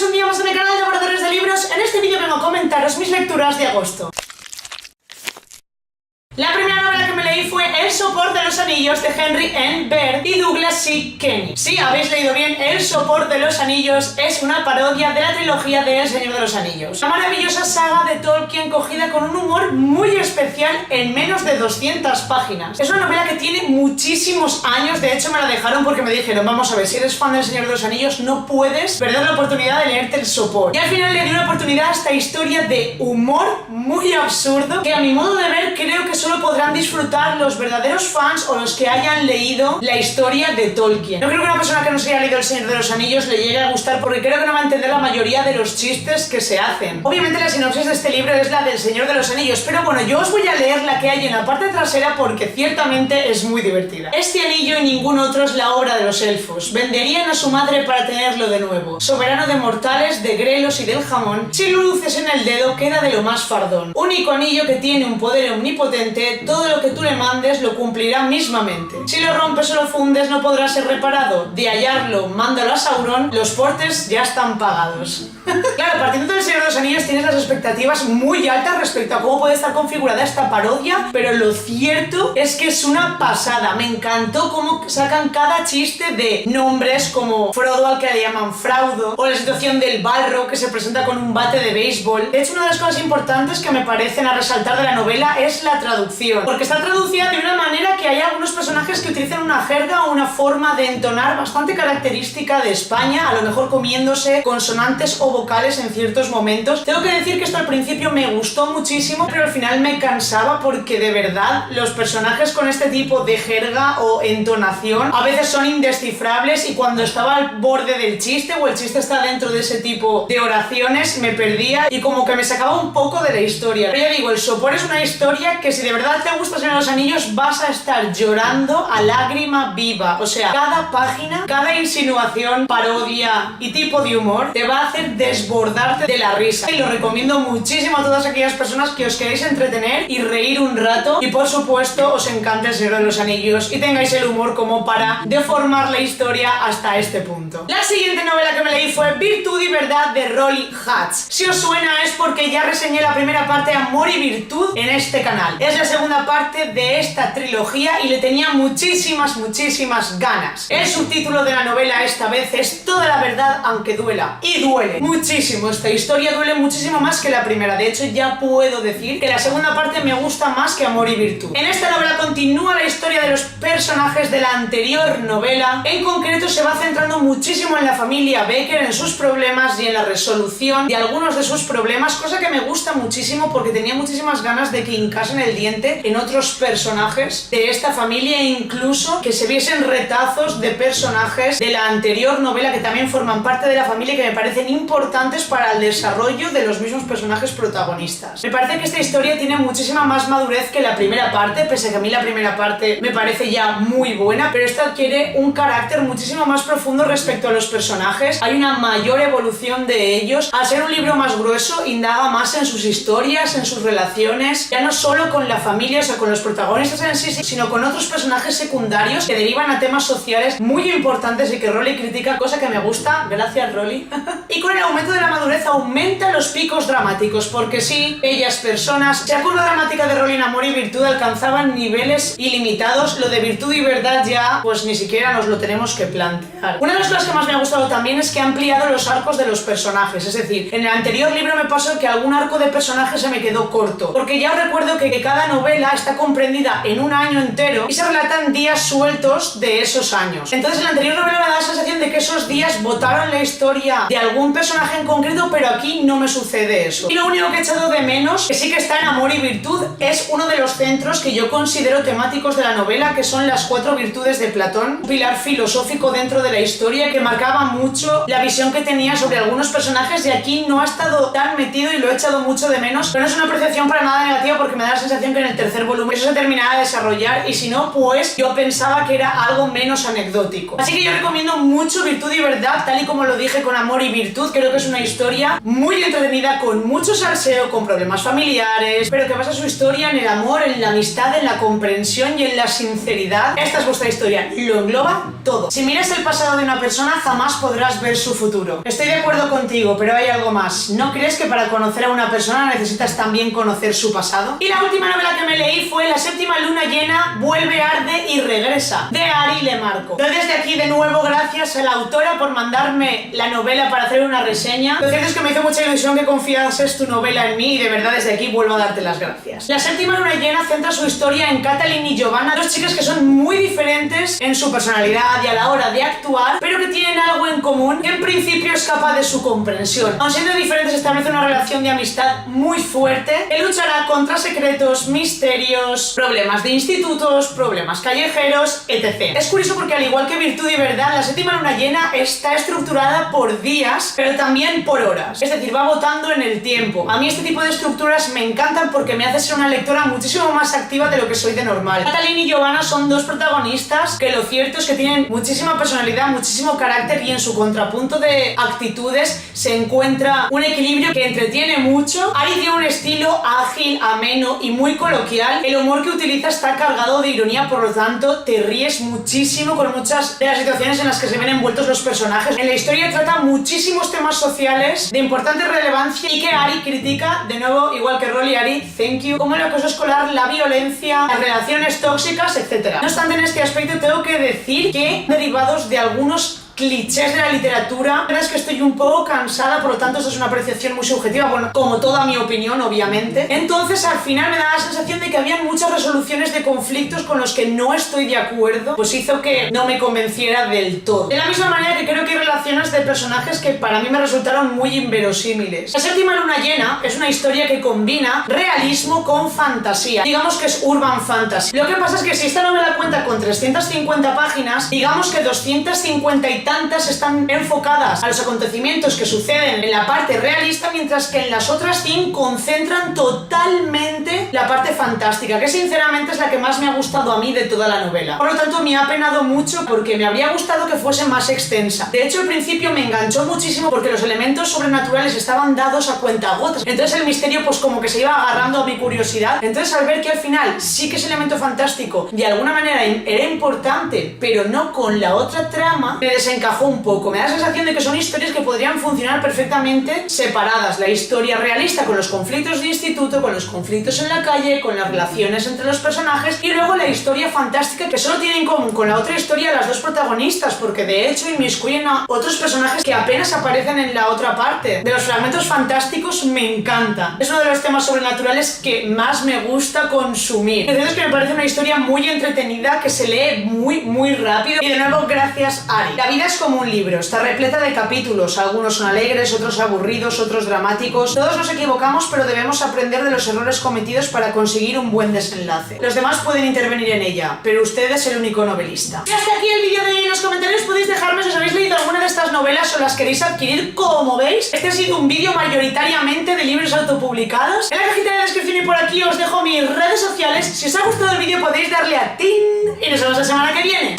bienvenidos un día más a mi canal de Devoradores de Libros. En este vídeo vengo a comentaros mis lecturas de agosto. La primera novela que me leí fue El sopor de los anillos de Henry N. Baird y Douglas C. Kenney. Sí, habéis leído bien, El sopor de los anillos es una parodia de la trilogía de El Señor de los Anillos. La maravillosa saga de Tolkien cogida con un humor muy especial en menos de 200 páginas. Es una novela que tiene muchísimos años, de hecho me la dejaron porque me dijeron, vamos a ver, si eres fan del Señor de los Anillos no puedes perder la oportunidad de leerte El sopor. Y al final le di una oportunidad a esta historia de humor muy absurdo que a mi modo de ver creo que solo podrán disfrutar los verdaderos fans o los que hayan leído la historia de Tolkien. No creo que una persona que no se haya leído El Señor de los Anillos le llegue a gustar porque creo que no va a entender la mayoría de los chistes que se hacen. Obviamente la sinopsis de este libro es la del Señor de los Anillos, pero bueno, yo os voy a leer la que hay en la parte trasera porque ciertamente es muy divertida. Este anillo y ningún otro es la obra de los elfos. Venderían a su madre para tenerlo de nuevo. Soberano de mortales, de grelos y del jamón, si lo luces en el dedo queda de lo más fardón. Único anillo que tiene un poder omnipotente, todo lo que tú le mandes lo cumplirá mismamente. Si lo rompes o lo fundes no podrá ser reparado. De hallarlo, mándalo a Sauron, los portes ya están pagados. Claro, partiendo del Señor de los Anillos tienes las expectativas muy altas respecto a cómo puede estar configurada esta parodia, pero lo cierto es que es una pasada. Me encantó cómo sacan cada chiste de nombres como Frodo, al que le llaman Fraudo, o la situación del Balrog que se presenta con un bate de béisbol. De hecho, una de las cosas importantes que me parecen a resaltar de la novela es la traducción, porque está traducida de una manera que hay algunos personajes que utilizan una jerga o una forma de entonar bastante característica de España, a lo mejor comiéndose consonantes o vocales en ciertos momentos. Tengo que decir que esto al principio me gustó muchísimo, pero al final me cansaba porque de verdad los personajes con este tipo de jerga o entonación a veces son indescifrables y cuando estaba al borde del chiste o el chiste está dentro de ese tipo de oraciones me perdía y como que me sacaba un poco de la historia. Pero ya digo, El sopor es una historia que si de verdad te gusta Señor de los Anillos vas a estar llorando a lágrima viva. O sea, cada página, cada insinuación, parodia y tipo de humor te va a hacer desbordarte de la risa. Y lo recomiendo muchísimo a todas aquellas personas que os queréis entretener y reír un rato y por supuesto os encanta El Señor de los Anillos y tengáis el humor como para deformar la historia hasta este punto. La siguiente novela que me leí fue Virtud y Verdad de Rolly Hatch. Si os suena es porque ya reseñé la primera parte, Amor y Virtud, en este canal. Es la segunda parte de esta trilogía y le tenía muchísimas ganas. El subtítulo de la novela esta vez es Toda la verdad aunque duela. Y duele muchísimo, esta historia duele muchísimo más que la primera. De hecho ya puedo decir que la segunda parte me gusta más que Amor y Virtud. En esta novela continúa la historia de los personajes de la anterior novela. En concreto se va centrando muchísimo en la familia Baker, en sus problemas y en la resolución de algunos de sus problemas, cosa que me gusta muchísimo porque tenía muchísimas ganas de que hincasen el diente en otros personajes de esta familia e incluso que se viesen retazos de personajes de la anterior novela que también forman parte de la familia y que me parecen importantes para el desarrollo de los mismos personajes protagonistas. Me parece que esta historia tiene muchísima más madurez que la primera parte, pese a que a mí la primera parte me parece ya muy buena, pero esta adquiere un carácter muchísimo más profundo respecto a los personajes. Hay una mayor evolución de ellos. Al ser un libro más grueso, indaga más en sus historias, en sus relaciones, ya no solo con la familia, o sea, con los protagonistas en sí, sino con otros personajes secundarios que derivan a temas sociales muy importantes y que Rolly critica, cosa que me gusta. Gracias, Rolly. Y con el aumento de la madurez aumentan los picos dramáticos, porque sí, bellas personas, si la curva dramática de Rolly en Amor y Virtud alcanzaban niveles ilimitados, lo de Virtud y Verdad ya, pues ni siquiera nos lo tenemos que plantear. Una de las cosas que más me ha gustado también es que ha ampliado los arcos de los personajes, es decir, en el anterior libro me pasó que algún arco de personaje se me quedó corto, porque ya os recuerdo que cada novela está comprendida en un año entero y se relatan días sueltos de esos años. Entonces en la anterior novela me da la sensación de que esos días botaron la historia de algún personaje en concreto, pero aquí no me sucede eso. Y lo único que he echado de menos, que sí que está en Amor y Virtud, es uno de los centros que yo considero temáticos de la novela, que son las 4 virtudes de Platón, un pilar filosófico dentro de la historia que marcaba mucho la visión que tenía sobre algunos personajes y aquí no ha estado tan metido y lo he echado mucho de menos, pero no es una apreciación para nada negativa porque me da la sensación que en el tercer volumen eso se terminará de desarrollar y si no, pues yo pensaba que era algo menos anecdótico. Así que yo recomiendo mucho Virtud y Verdad, tal y como lo dije con Amor y Virtud. Creo que es una historia muy entretenida, con mucho salseo, con problemas familiares, pero que basa su historia en el amor, en la amistad, en la comprensión y en la sinceridad. Esta es vuestra historia, lo engloba todo. Si miras el pasado de una persona jamás podrás ver su futuro. Estoy de acuerdo contigo, pero hay algo más. ¿No crees que para conocer a una persona necesitas también conocer su pasado? Y la última novela que me leí fue La séptima luna llena vuelve, arde y regresa, de Ari Lemarco. Doy desde aquí de nuevo gracias a la autora por mandarme la novela para hacer una reseña. Lo cierto es que me hizo mucha ilusión que confiases tu novela en mí y de verdad desde aquí vuelvo a darte las gracias. La séptima luna llena centra su historia en Katalin y Giovanna, dos chicas que son muy diferentes en su personalidad y a la hora de actuar, pero que tienen algo en común que en principio escapa de su comprensión. Aun siendo diferentes, establece una relación de amistad muy fuerte que luchará contra secretos, misterios, problemas de institutos, problemas callejeros, etc. Es curioso porque al igual que Virtud y Verdad, la séptima luna llena está estructurada por días, pero también por horas. Es decir, va votando en el tiempo. A mí este tipo de estructuras me encantan porque me hace ser una lectora muchísimo más activa de lo que soy de normal. Katalin y Giovanna son dos protagonistas que lo cierto es que tienen muchísima personalidad, muchísimo carácter y en su contrapunto de actitudes se encuentra un equilibrio que entretiene mucho. Ari tiene un estilo ágil, ameno y muy coloquial. El humor que utiliza está cargado de ironía, por lo tanto te ríes muchísimo con muchas de las situaciones en las que se ven envueltos los personajes. En la historia trata muchísimos temas sociales de importante relevancia y que Ari critica, de nuevo, igual que Rolly Ari, thank you, como el acoso escolar, la violencia, las relaciones tóxicas, etc. No obstante, en este aspecto tengo que decir que derivados de algunos clichés de la literatura, la verdad es que estoy un poco cansada, por lo tanto esto es una apreciación muy subjetiva, bueno, como toda mi opinión, obviamente. Entonces al final me da la sensación de que habían muchas resoluciones de conflictos con los que no estoy de acuerdo, pues hizo que no me convenciera del todo. De la misma manera que creo que hay relaciones de personajes que para mí me resultaron muy inverosímiles. La séptima luna llena es una historia que combina realismo con fantasía, digamos que es urban fantasy. Lo que pasa es que si esta novela cuenta con 350 páginas, digamos que 250 y tantas están enfocadas a los acontecimientos que suceden en la parte realista, mientras que en las otras 100 concentran totalmente la parte fantástica, que sinceramente es la que más me ha gustado a mí de toda la novela. Por lo tanto me ha penado mucho porque me habría gustado que fuese más extensa. De hecho al principio me enganchó muchísimo porque los elementos sobrenaturales estaban dados a cuentagotas, entonces el misterio pues como que se iba agarrando a mi curiosidad. Entonces al ver que al final sí que ese elemento fantástico de alguna manera era importante, pero no con la otra trama, me desencajó un poco. Me da la sensación de que son historias que podrían funcionar perfectamente separadas. La historia realista con los conflictos de instituto, con los conflictos en la calle, con las relaciones entre los personajes, y luego la historia fantástica que solo tiene en común con la otra historia las dos protagonistas, porque de hecho inmiscuyen a otros personajes que apenas aparecen en la otra parte. De los fragmentos fantásticos me encanta. Es uno de los temas sobrenaturales que más me gusta consumir. Entonces que me parece una historia muy entretenida, que se lee muy rápido. Y de nuevo gracias Ari. La vida es como un libro, está repleta de capítulos, algunos son alegres, otros aburridos, otros dramáticos. Todos nos equivocamos, pero debemos aprender de los errores cometidos para conseguir un buen desenlace. Los demás pueden intervenir en ella, pero usted es el único novelista. Y hasta aquí el vídeo de hoy. En los comentarios podéis dejarme si os habéis leído alguna de estas novelas o las queréis adquirir. Como veis, este ha sido un vídeo mayoritariamente de libros autopublicados. En la cajita de descripción y por aquí os dejo mis redes sociales. Si os ha gustado el vídeo podéis darle a tin y nos vemos la semana que viene.